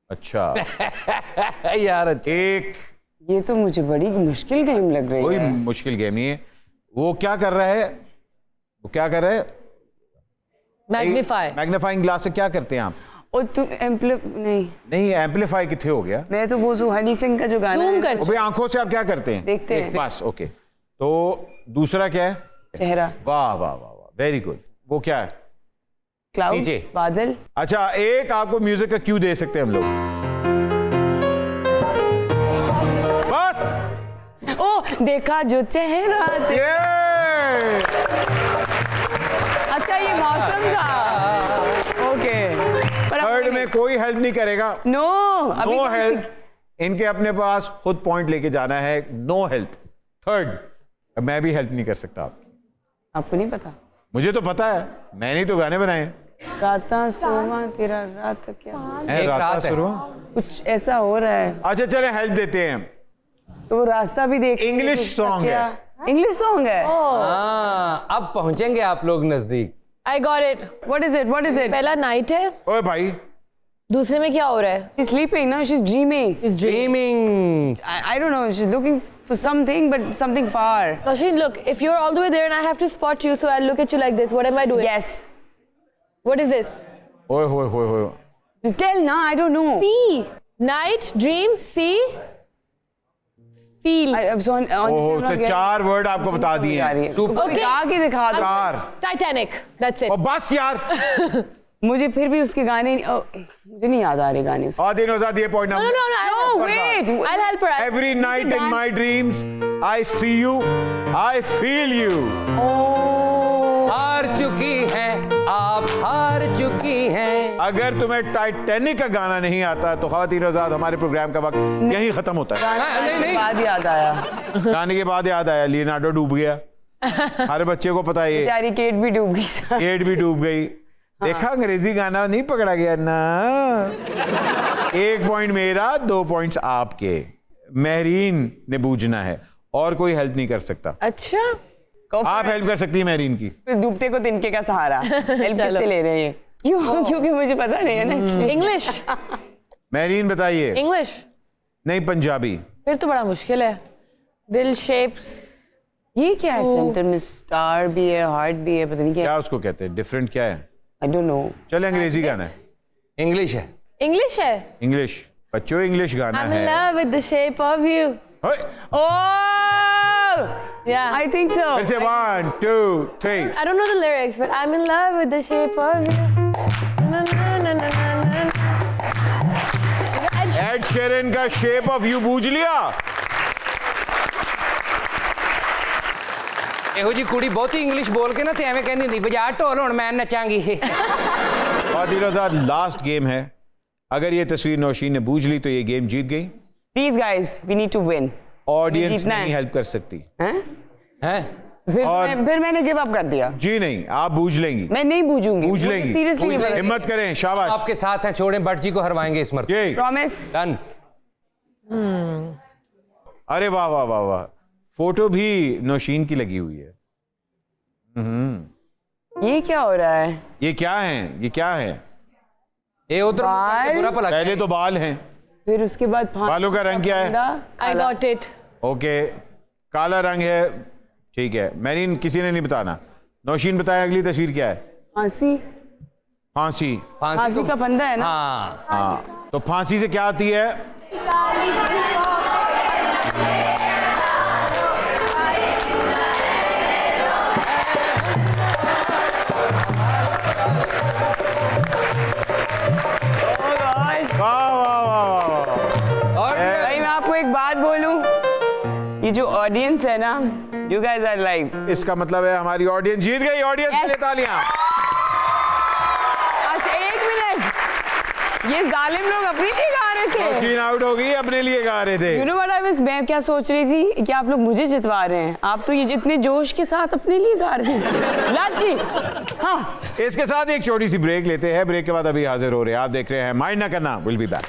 अच्छा। यार अच्छे। एक ये तो मुझे बड़ी मुश्किल गेम लग रही कोई है। मुश्किल गेम नहीं है। वो क्या कर रहा है? मैग्नीफाई। मैग्नीफाइंग ग्लास से क्या करते हैं आप? और तुम नहीं, एम्पलीफाई कितने हो गया? मैं तो वो हनी सिंह का जो गाना Zoom है, कर। भाई आंखों से आप क्या करते हैं? देखते हैं। बस ओके। तो दूसरा क्या है? चेहरा, वाह वाह वाह वाह, वेरी गुड। वो क्या है? क्लाउड, नीचे। बादल। अच्छा, एक आपको म्यूजिक का क्यू दे सकते हैं हम लोग। बस। ओ देखा जो चेहरा ये अच्छा, ये मौसम था। ओके, थर्ड में कोई हेल्प नहीं करेगा। No, no help. इनके अपने पास खुद पॉइंट लेके जाना है। No help. थर्ड, मैं भी हेल्प नहीं कर सकता आपकी। आपको नहीं पता? मुझे तो पता है, मैंने ही तो गाने बनाए हैं। राता सोमा तेरा रात क्या, हैं, एक राता रात है। सुरवा। कुछ ऐसा हो रहा है। अच्छा चले हेल्प देते हैं। तो वो रास्ता भी देख। English song है। इंग्लिश सॉन्ग है। हाँ, अब पहुंचेंगे आप लोग नजदीक। I got it. What is it? पहला नाइट है, ओए भाई, दूसरे में क्या हो रहा है? She's sleeping, no? She's dreaming. Dreaming. I don't know. She's looking for something, but something far. Roshin, look, if you're all the way there and I have to spot you, so I'll look at you like this. What am I doing? Yes. What is this? ओए होए होए होए। Tell now. I don't know. See. Night, dream, see, feel. I was on. ओहो, I'm not से getting- 4 word आपको बता दिए आ रही हैं। है। Super- तो दिखा के दिखा दो। 4। Titanic. That's it. और बस यार। मुझे फिर भी उसके गाने मुझे नहीं याद आ रहे गाने उसके। और दिनों साथ ये point No, no, no, no. No, wait. I'll help her. Every night in my dreams, I see you, I feel you. हार चुकी हैं आप, हार चुकी हैं। अगर तुम्हें टाइटैनिक का गाना नहीं आता तो ख़वातीन आज़ाद, हमारे प्रोग्राम का वक्त यहीं खत्म होता है। नहीं बाद याद आया। गाने के बाद याद आया, लियोनार्डो डूब गया। हर बच्चे को पता है ये। बेचारी केट भी डूब गई। केट भी डूब गई। देखा, अंग्रेजी गाना नहीं पकड़ा गया ना। 1 पॉइंट मेरा, 2 पॉइंट्स आपके। महरीन ने बूझना है और कोई हेल्प नहीं कर सकता। अच्छा, आप हेल्प कर सकती है महरीन की। डूबते को तिनके का सहारा। हेल्प किससे ले रहे हैं? क्यों? क्योंकि मुझे पता नहीं है ना इसलिए। इंग्लिश। महरीन बताइए। इंग्लिश नहीं, पंजाबी। फिर तो बड़ा मुश्किल है। दिल शेप्स। ये क्या है? सेंटर में स्टार भी है, हार्ट भी है, पता नहीं क्या। क्या उसको कहते हैं? डिफरेंट क्या है? I don't know. चल अंग्रेजी गाना है। इंग्लिश है। इंग्लिश है। इंग्लिश बच्चों, इंग्लिश गाना I'm in है। love with the shape of you. Oh! Yeah. I think so. फिर से 1 2 3। I don't know the lyrics, but I'm in love with the shape of you. Na, na, na, na, na, na. Ed Sheeran का shape of you बूझ लिया। ਇਹੋ ਜੀ ਕੁੜੀ ਬਹੁਤੀ English ਬੋਲ ਕੇ ਨਾ ਤੇ ਐਵੇਂ ਕਹਿੰਦੀ ਹੁੰਦੀ ਵਜਾ ਢੋਲ ਹੁਣ ਮੈਂ ਨੱਚਾਂਗੀ। लास्ट गेम है। अगर ये तस्वीर नौशीन ने बूझ ली तो ये गेम जीत गई। Please guys, we need to win. Audience जीतना है। नहीं हेल्प कर सकती। हैं? हैं? फिर मैंने गिव अप कर दिया। जी नहीं, आप बूझ लेंगी। मैं नहीं बूझूंगी। बूझ लेंगी। सीरियसली हिम्मत करें, शाबाश। आपके साथ हैं, छोड़ें भट्ट जी को हरवाएंगे इस मर्तबा। ये प्रॉमिस। डन। अरे वाह वाह वाह वाह, फोटो भी नौशीन की लगी हुई है। ये क्या हो रहा है? ये क्या है? ये क्या है? ये उधर बाल? बुरा भला पहले तो बाल हैं। फिर उसके बाद बालों का रंग क्या है? I got it. ओके, काला रंग है। ठीक है, मैंने किसी ने नहीं बताना। नौशीन बताया अगली तस्वीर क्या है? फांसी। फांसी। फांसी का फंदा है ना? हाँ। हाँ, तो फांसी से क्या आती है? वाह वाह वाह वाह। और भाई मैं आपको एक बात बोलूं, ये जो ऑडियंस है ना, यू गाइस आर लाइक। इसका मतलब है हमारी ऑडियंस जीत गई। ऑडियंस के लिए तालियां। अच्छा एक मिनट, ये जालिम लोग अपने लिए गा रहे थे। नौशीन आउट हो गई, अपने लिए गा रहे थे। You know what I was, मैं क्या सोच रही थी कि आप लोग मुझे जितवा रहे हैं। आप तो ये जितने जोश के साथ अपने लिए गा रहे थे। लाची। हाँ, इसके साथ एक छोटी सी ब्रेक लेते हैं। ब्रेक के बाद अभी हाजिर हो रहे हैं। आप देख रहे हैं माइंड ना करना। Will be back.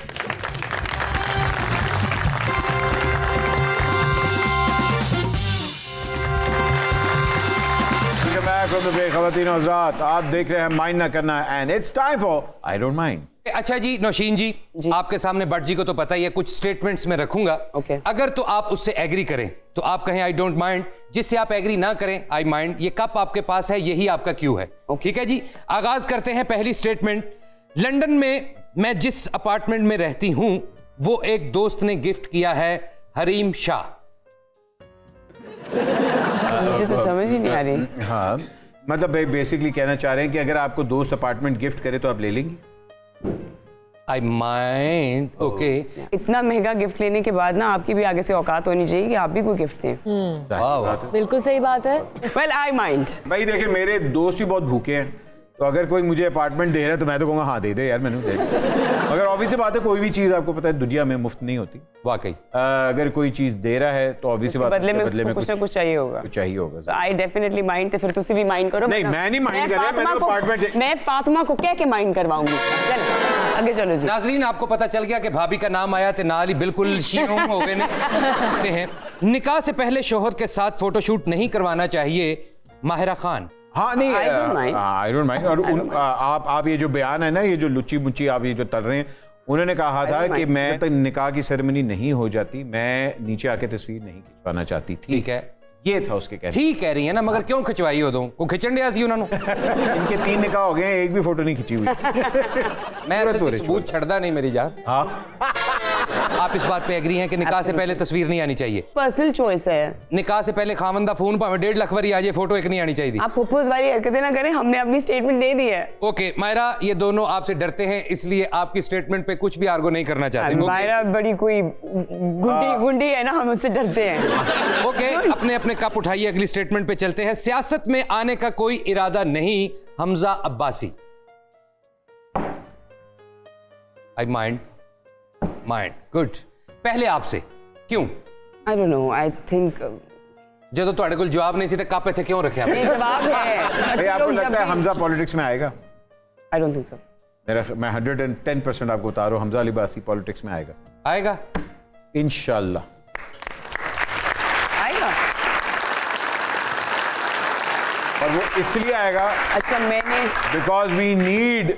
ख़वातीन और हज़रात, आप देख रहे हैं माइंड ना करना and it's time for I don't mind. अच्छा जी नौशीन जी, आपके सामने भट्ट जी को तो पता ही है, कुछ स्टेटमेंट्स में रखूंगा। Okay. अगर तो आप उससे एग्री करें तो आप कहें आई डोंट माइंड, जिससे आप एग्री ना करें आई माइंड। ये कप आपके पास है, यही आपका क्यू है। ठीक है जी, आगाज करते हैं। पहली स्टेटमेंट, लंदन में मैं जिस अपार्टमेंट में रहती हूं वो एक दोस्त ने गिफ्ट किया है हरीम शाह। मुझे तो समझ ही नहीं आ रही। हाँ, मतलब बेसिकली कहना चाह रहे हैं कि अगर आपको दोस्त अपार्टमेंट गिफ्ट करे तो आप ले लेंगी? आई माइंड। ओके, इतना महंगा गिफ्ट लेने के बाद ना आपकी भी आगे से औकात होनी चाहिए कि आप भी कोई गिफ्ट दें। बिल्कुल सही बात है। Well I mind. भाई देखिए, मेरे दोस्त भी बहुत भूखे हैं, तो अगर कोई मुझे अपार्टमेंट दे रहा है तो मैं तो कहूँगा हाँ दे दे यार, मैंने दे दे। मगर ऑब्वियसली बात है, कोई भी चीज़ आपको पता है दुनिया में मुफ्त नहीं होती। वाकई अगर कोई चीज़ दे रहा है तो ऑब्वियसली बात है बदले में उसके कुछ ना कुछ चाहिए होगा। कुछ चाहिए होगा। I definitely mind. तो फिर तुसी भी माइंड करो। नहीं, मैं नहीं mind कर रहा, मैंने apartment- मैं फातिमा को कह के माइंड करवाऊंगी। चल आगे चलो जी। नाजरीन, आपको पता चल गया कि भाभी का नाम आया तो नाल ही बिल्कुल शीरों हो गए हैं। निकाह से पहले शोहर के साथ फोटोशूट नहीं करवाना चाहिए, माहिरा खान। हाँ नहीं, I don't mind. I don't mind. और आप ये जो बयान है ना, ये जो लुच्ची मुच्ची आप ये जो तल रहे हैं, उन्होंने कहा था कि मैं तक निकाह की सेरेमनी नहीं हो जाती, मैं नीचे आके तस्वीर नहीं खिंचवाना चाहती थी। ठीक है, ये था उसके कहने। ठीक कह रही है ना, मगर क्यों खिंचवाई हो दो को खिंचन दिया सी उन्होंने। इनके 3 निकाह हो गए हैं, एक भी फोटो नहीं खिंची हुई। मैं सबूत छड़दा नहीं मेरी जान। हाँ, आप इस बात पे एग्री हैं कि निकाह से पहले तस्वीर नहीं आनी चाहिए? पर्सनल चॉइस है। निकाह से पहले खामंदा फोन भावे 1.5 लाख वारी आ जाए, फोटो एक नहीं आनी चाहिए। आप फुफ्फुस वाली हरकतें ना करें, हमने अपनी स्टेटमेंट दे दी है। ओके मायरा, ये दोनों आपसे डरते हैं, इसलिए आपकी स्टेटमेंट पे कुछ भी आर्गो नहीं करना चाहते। मायरा बड़ी कोई गुंडी है ना, हम उससे डरते हैं। ओके, अपने अपने कप उठाइए, अगली स्टेटमेंट पे चलते हैं। सियासत में आने का कोई इरादा नहीं, हमजा अब्बासी। आई माइंड गुड। पहले आपसे क्यों? I don't know, I think जो ਤੁਹਾਡੇ ਕੋਲ ਜਵਾਬ नहीं सी तो कापे थे क्यों रखे आपने? ये जवाब है। भाई आपको लगता है हमजा पॉलिटिक्स में आएगा? I don't think so. मैं 110% आपको बता रहा हूँ, हमजा अली अब्बासी पॉलिटिक्स में आएगा। आएगा? इंशाल्लाह। आएगा। और वो इसलिए आएगा अच्छा मैंने because we need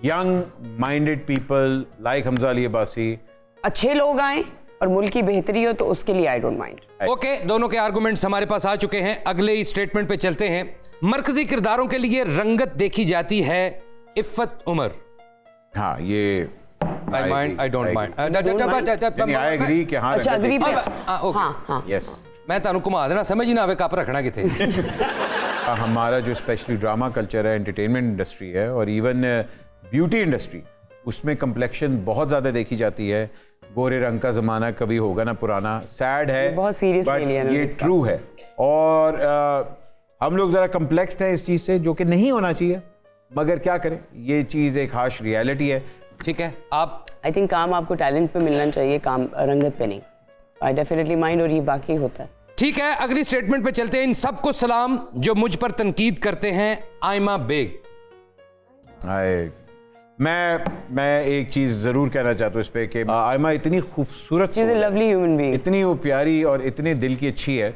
young minded people like Hamza Ali Abbasi. अच्छे लोग आए और मुल्क की बेहतरी हो तो उसके लिए आई डोंट माइंड। ओके, दोनों के आर्गुमेंट्स हमारे पास आ चुके हैं। अगले स्टेटमेंट पे चलते हैं। मरकजी किरदारों के लिए रंगत देखी जाती है इफ़्फ़त उमर। हाँ, ये I don't mind. I agree कि हाँ अच्छा अग्री पे हाँ हाँ यस। मैं तानू घुमा देना, समझ ही ना आवे कप रखना किथे। हमारा जो स्पेशली ड्रामा कल्चर है, एंटरटेनमेंट इंडस्ट्री है और इवन ब्यूटी इंडस्ट्री, उसमें कम्प्लेक्शन बहुत ज़्यादा देखी जाती है। गोरे रंग का ज़माना कभी होगा ना पुराना, सैड है, बहुत सीरियस but ले लिया ना ये इस बात। ट्रू है। और हम लोग ज़रा कम्प्लेक्स्ड हैं इस चीज़ से, जो कि नहीं होना चाहिए, मगर क्या करें, ये चीज़ एक हार्श रियलिटी है। ठीक है, आप आई थिंक काम आपको टैलेंट पे मिलना चाहिए, काम रंगत पे नहीं। आई डेफिनेटली माइंड, और ये बाकी होता है। ठीक है, अगली स्टेटमेंट पे चलते हैं। इन सबको सलाम जो मुझ पर तनकीद करते हैं। आयमा बेग। मैं एक चीज़ ज़रूर कहना चाहता हूँ इस पे कि आयमा इतनी खूबसूरत she is a lovely human being, इतनी वो प्यारी और इतने दिल की अच्छी है।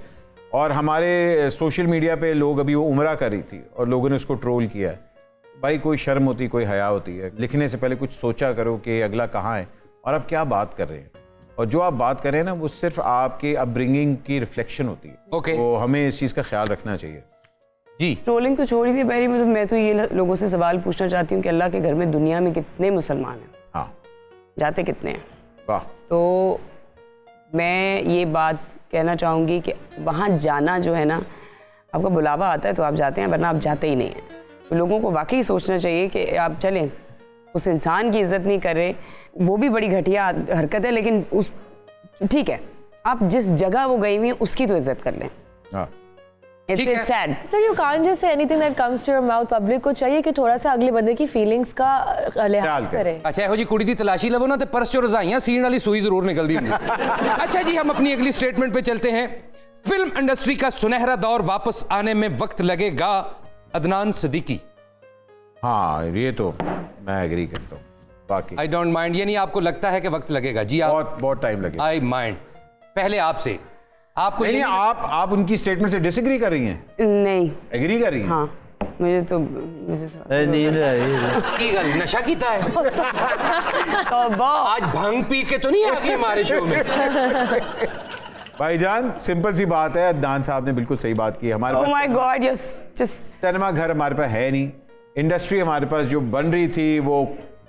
और हमारे सोशल मीडिया पे लोग अभी वो उम्रा कर रही थी और लोगों ने उसको ट्रोल किया है। भाई कोई शर्म होती, कोई हया होती है, लिखने से पहले कुछ सोचा करो कि अगला कहाँ है और आप क्या बात कर रहे हैं। और जो आप बात कर रहे हैं ना, वो सिर्फ आपके अपब्रिंगिंग की रिफ्लेक्शन होती है। Okay. तो हमें इस चीज़ का ख्याल रखना चाहिए। जी, ट्रोलिंग तो छोड़ ही दी पहले। मैं तो ये लोगों से सवाल पूछना चाहती हूँ कि अल्लाह के घर में दुनिया में कितने मुसलमान हैं, हाँ, जाते कितने हैं? वाह। तो मैं ये बात कहना चाहूँगी कि वहाँ जाना जो है ना, आपका बुलावा आता है तो आप जाते हैं, वरना आप जाते ही नहीं हैं। तो लोगों को वाकई सोचना चाहिए कि आप चलें, उस इंसान की इज्जत नहीं कर रहे, वो भी बड़ी घटिया हरकत है, लेकिन उस ठीक है, आप जिस जगह वो गई हुई हैं उसकी तो इज्जत कर लें। हाँ, ठीक है। It's sad. Sir you can't just say anything that comes to your mouth. Public को चाहिए कि थोड़ा सा अगले बंदे की फीलिंग्स का लिहाज करें। करे। अच्छा, ਇਹੋ ਜੀ ਕੁੜੀ ਦੀ ਤਲਾਸ਼ੀ ਲਵੋ ਨਾ ਤੇ ਪਰਸ ਚੋਂ ਰਜ਼ਾਈਆਂ ਸੀਣ ਵਾਲੀ ਸੂਈ ਜ਼ਰੂਰ ਨਿਕਲਦੀ ਹੁੰਦੀ। अच्छा जी, हम अपनी अगली स्टेटमेंट पे चलते हैं। फिल्म इंडस्ट्री का सुनहरा दौर वापस आने में वक्त लगेगा। अदनान सिद्दीकी। हाँ, ये तो मैं एग्री करता हूँ। बाकी आई डोंट माइंड, यानी आपको लगता है कि वक्त लगेगा? जी, आप बहुत बहुत टाइम लगेगा। आई माइंड। पहले आपसे, आपको नहीं, ये आप उनकी स्टेटमेंट से डिसएग्री कर रही हैं? नहीं, एग्री कर रही हैं? हाँ, मुझे की गल नशा कीता है? तौबा। आज भंग पी के तो नहीं आ गई हमारे शो में? भाईजान, सिंपल सी बात है, अदनान साहब ने बिल्कुल सही बात की। हमारे Oh pass my God, you're just cinema घर हमारे पास है नहीं। इंडस्ट्री हमारे पास जो बन रही थी वो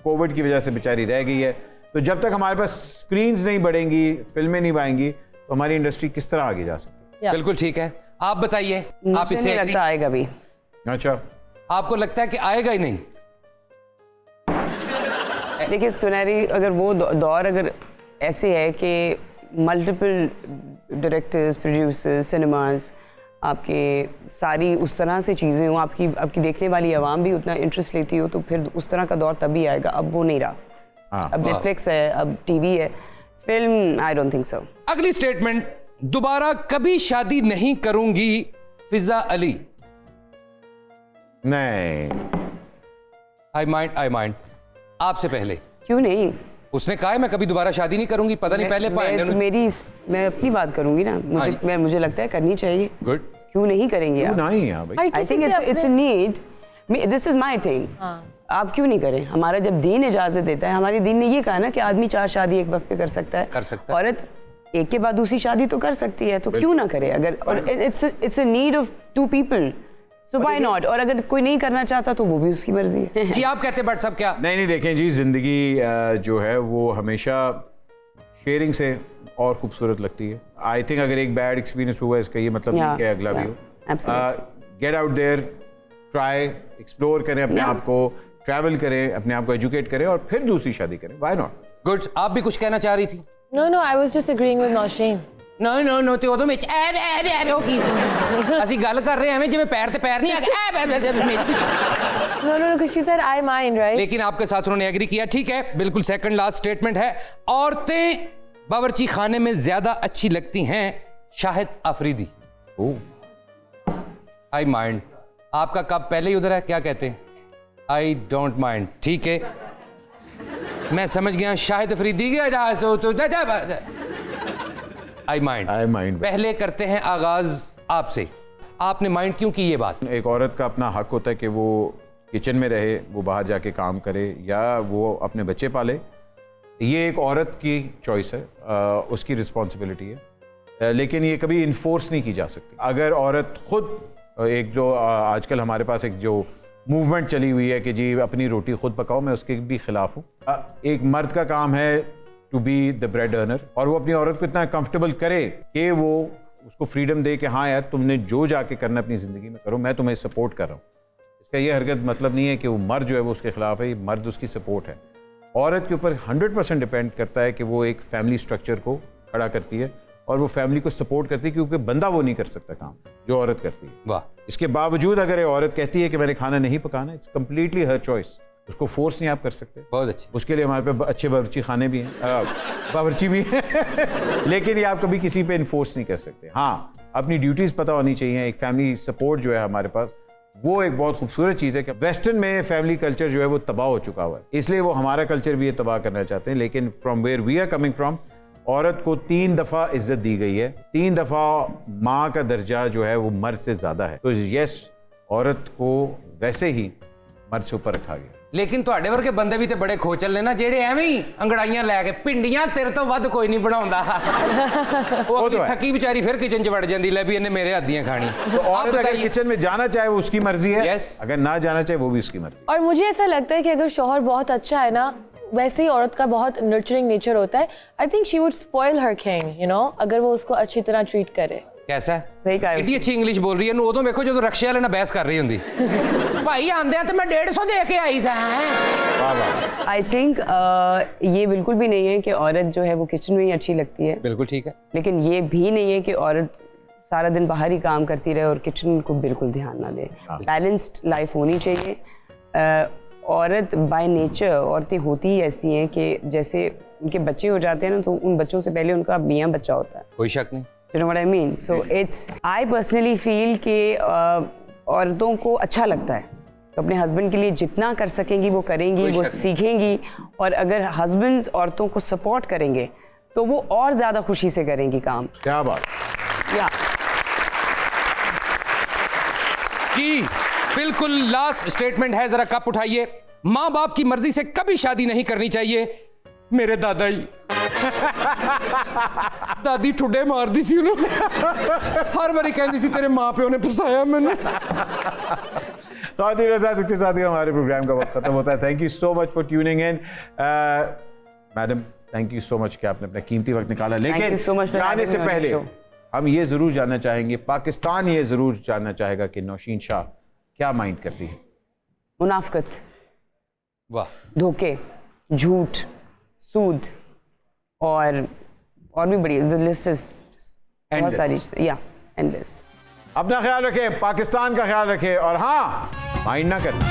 कोविड की वजह से बेचारी रह गई है। तो जब तक हमारे पास स्क्रीन्स नहीं बढ़ेंगी, फिल्में नहीं आएंगी, तो हमारी इंडस्ट्री किस तरह आगे जा सकती बिल्कुल ठीक है। आप बताइए, आप मुझे इसे नहीं लगता आएगा भी। है? अच्छा, आपको लगता है कि आएगा ही नहीं? देखिए सुनहरी, अगर वो दौर अगर ऐसे है कि मल्टीपल डायरेक्टर्स, प्रोड्यूसर्स, सिनेमाज, आपके सारी उस तरह से चीज़ें हों, आपकी देखने वाली आवाम भी उतना इंटरेस्ट लेती हो, तो फिर उस तरह का दौर तभी आएगा। अब वो नहीं रहा। हाँ। अब नेटफ्लिक्स है, अब टीवी है, film I don't think so. अगली स्टेटमेंट, दोबारा कभी शादी नहीं करूंगी। फिजा अली। नहीं, आई माइंड। आपसे पहले क्यों नहीं? उसने कहा है मैं कभी दोबारा शादी नहीं करूंगी। पता नहीं पहले मैं अपनी बात करूंगी ना, मुझे लगता है करनी चाहिए। गुड। क्यों नहीं करेंगे आप? नहीं यार भाई। I think it's a need, this is my thing. आप क्यों नहीं करें? हमारा जब दीन इजाजत देता है, हमारे दीन ने ये कहा ना कि आदमी 4 शादी एक वक्त पे कर सकता है। औरत एक के बाद दूसरी शादी तो कर सकती है, तो क्यों ना करे? अगर और it's a need of 2 people, so why not? और अगर कोई नहीं करना चाहता तो वो भी उसकी मर्जी है। कि आप कहते बट सब क्या? नहीं, देखें जी, जिंदगी जो है वो हमेशा शेयरिंग से और खूबसूरत लगती है। आई थिंक अगर एक बैड एक्सपीरियंस हुआ, इसका ये मतलब नहीं कि अगला भी हो। Get out there, try, explore करें अपने आप को, ट्रैवल करें, अपने आप को एजुकेट करें और फिर दूसरी शादी करें। Why not? गुड। आप भी कुछ कहना चाह रही थी? No, I was just agreeing with Nausheen. No, ਤੇ ਉਦੋਂ ਵਿੱਚ ਐ ਉਹ ਕੀ ਸੀ? ਅਸੀਂ ਗੱਲ ਕਰ ਰਹੇ ਐਵੇਂ ਜਿਵੇਂ पैर ਤੇ पैर नहीं आ गया। No, because she said I mind, right? लेकिन आपके साथ उन्होंने एग्री किया। ठीक है, बिल्कुल सेकंड लास्ट स्टेटमेंट है। औरतें बावर्ची खाने में ज्यादा अच्छी लगती हैं। शाहिद अफरीदी। आई माइंड। आपका कब पहले ही उधर है, क्या कहते हैं? आई डोंट माइंड। ठीक है, मैं समझ गया। शाहिद अफरीदी आई माइंड। I mind. पहले करते हैं आगाज आपसे, आपने माइंड क्यों की ये बात? एक औरत का अपना हक होता है कि वो किचन में रहे, वो बाहर जाके काम करे या वो अपने बच्चे पाले। ये एक औरत की चॉइस है, उसकी रिस्पॉन्सिबिलिटी है, लेकिन ये कभी इन्फोर्स नहीं की जा सकती। अगर औरत खुद एक जो आजकल हमारे पास एक जो मूवमेंट चली हुई है कि जी अपनी रोटी खुद पकाओ, मैं उसके भी खिलाफ हूँ। एक मर्द का काम है to be the bread earner, और वो अपनी औरत को इतना कंफर्टेबल करे कि वो उसको फ्रीडम दे कि हाँ यार तुमने जो जाके करना अपनी ज़िंदगी में करो, मैं तुम्हें सपोर्ट कर रहा हूँ। इसका ये हरकत मतलब नहीं है कि वो मर्द जो है वो उसके खिलाफ है, मर्द उसकी सपोर्ट है। औरत के ऊपर 100% डिपेंड करता है कि वो एक फैमिली स्ट्रक्चर को खड़ा करती है और वो फैमिली को सपोर्ट करती है, क्योंकि बंदा वो नहीं कर सकता काम जो औरत करती है। वाह। इसके बावजूद अगर ये औरत कहती है कि मैंने खाना नहीं पकाना, इट्स कम्प्लीटली हर चॉइस, उसको फोर्स नहीं आप कर सकते। बहुत अच्छी। उसके लिए हमारे पे अच्छे बावर्ची खाने भी हैं, बावर्ची भी हैं लेकिन ये आप कभी किसी पे इन्फोर्स नहीं कर सकते। हाँ, अपनी ड्यूटीज़ पता होनी चाहिए। एक फैमिली सपोर्ट जो है हमारे पास, वो एक बहुत खूबसूरत चीज़ है कि वेस्टर्न में फैमिली कल्चर जो है वो तबाह हो चुका हुआ है, इसलिए वो हमारा कल्चर भी ये तबाह करना चाहते हैं। लेकिन from where we are coming from, औरत को 3 दफ़ा इज्जत दी गई है, 3 दफ़ा माँ का दर्जा जो है वो मर्द से ज़्यादा है। तो यस, औरत को वैसे ही मर्द से ऊपर रखा गया। लेकिन ਤੁਹਾਡੇ ਵਰਗੇ ਬੰਦੇ ਵੀ ਤੇ ਬੜੇ ਖੋਚਲ ਨੇ ਨਾ, ਜਿਹੜੇ ਐਵੇਂ ਹੀ ਅੰਗੜਾਈਆਂ ਲੈ ਕੇ ਪਿੰਡੀਆਂ ਤੇਰੇ ਤੋਂ ਵੱਧ ਕੋਈ ਨਹੀਂ ਬਣਾਉਂਦਾ। ਉਹ ਅਗਲੀ ਥੱਕੀ ਵਿਚਾਰੀ ਫਿਰ ਕਿਚਨ 'ਚ ਵੜ ਜਾਂਦੀ, ਲੈ ਵੀ ਇਹਨੇ ਮੇਰੇ ਹੱਥ ਦੀਆਂ ਖਾਣੀ। तो औरत अगर किचन में जाना चाहे वो उसकी मर्जी है, Yes. अगर ना जाना चाहे वो भी उसकी मर्जी। और मुझे ऐसा लगता है कि अगर शौहर बहुत अच्छा है ना, वैसे ही औरत का बहुत नर्चरिंग नेचर होता है। I think she would spoil her king, you know, अगर वो उसको अच्छी तरह ट्रीट करे। कैसा? सही कहा इतनी अच्छी इंग्लिश बोल रही है। उदों देखो जो रक्शे वाले ना बहस कर रही होंगी, भाई आंदे तो मैं 150 दे के आई सा। आई थिंक ये बिल्कुल भी नहीं है कि औरत जो है वो किचन में ही अच्छी लगती है, बिल्कुल ठीक है। लेकिन ये भी नहीं है कि औरत सारा दिन बाहर ही काम करती रहे और किचन को बिल्कुल ध्यान ना दे। बैलेंस्ड लाइफ होनी चाहिए। औरत बाय नेचर, औरतें होती ही ऐसी हैं कि जैसे उनके बच्चे हो जाते हैं ना, तो उन बच्चों से पहले उनका मियाँ बच्चा होता है। कोई शक नहीं। You know what I mean? So it's, I personally feel कि औरतों को अच्छा लगता है तो अपने हस्बैंड के लिए जितना कर सकेंगी वो करेंगी, वो सीखेंगी, और अगर हस्बैंड्स औरतों को सपोर्ट करेंगे तो वो और ज़्यादा खुशी से करेंगी काम। क्या बात। या जी बिल्कुल लास्ट स्टेटमेंट है, जरा कप उठाइए। माँ बाप की मर्जी से कभी शादी नहीं करनी चाहिए। मेरे दादा ही दादी ठुडे मार दी सी उन्होंने, हर बारी कहती सी तेरे माँ प्यो ने फसाया मैंने। खातिन रज़ा, इसके साथ ही हमारे प्रोग्राम का वक्त खत्म होता है। Thank you so much for tuning in. Madam, thank you so much कि आपने अपना कीमती वक्त निकाला। लेकिन जाने से पहले हम ये ज़रूर जानना चाहेंगे, पाकिस्तान ये ज़रूर जानना चाहेगा कि नौशीन शाह क्या माइंड करती है? मुनाफकत, वाह, धोखे, झूठ, सूद और भी बड़ी लिस्ट है, बहुत सारी। या एंडलेस। अपना ख्याल रखें, पाकिस्तान का ख्याल रखें, और हाँ, माइंड ना करना।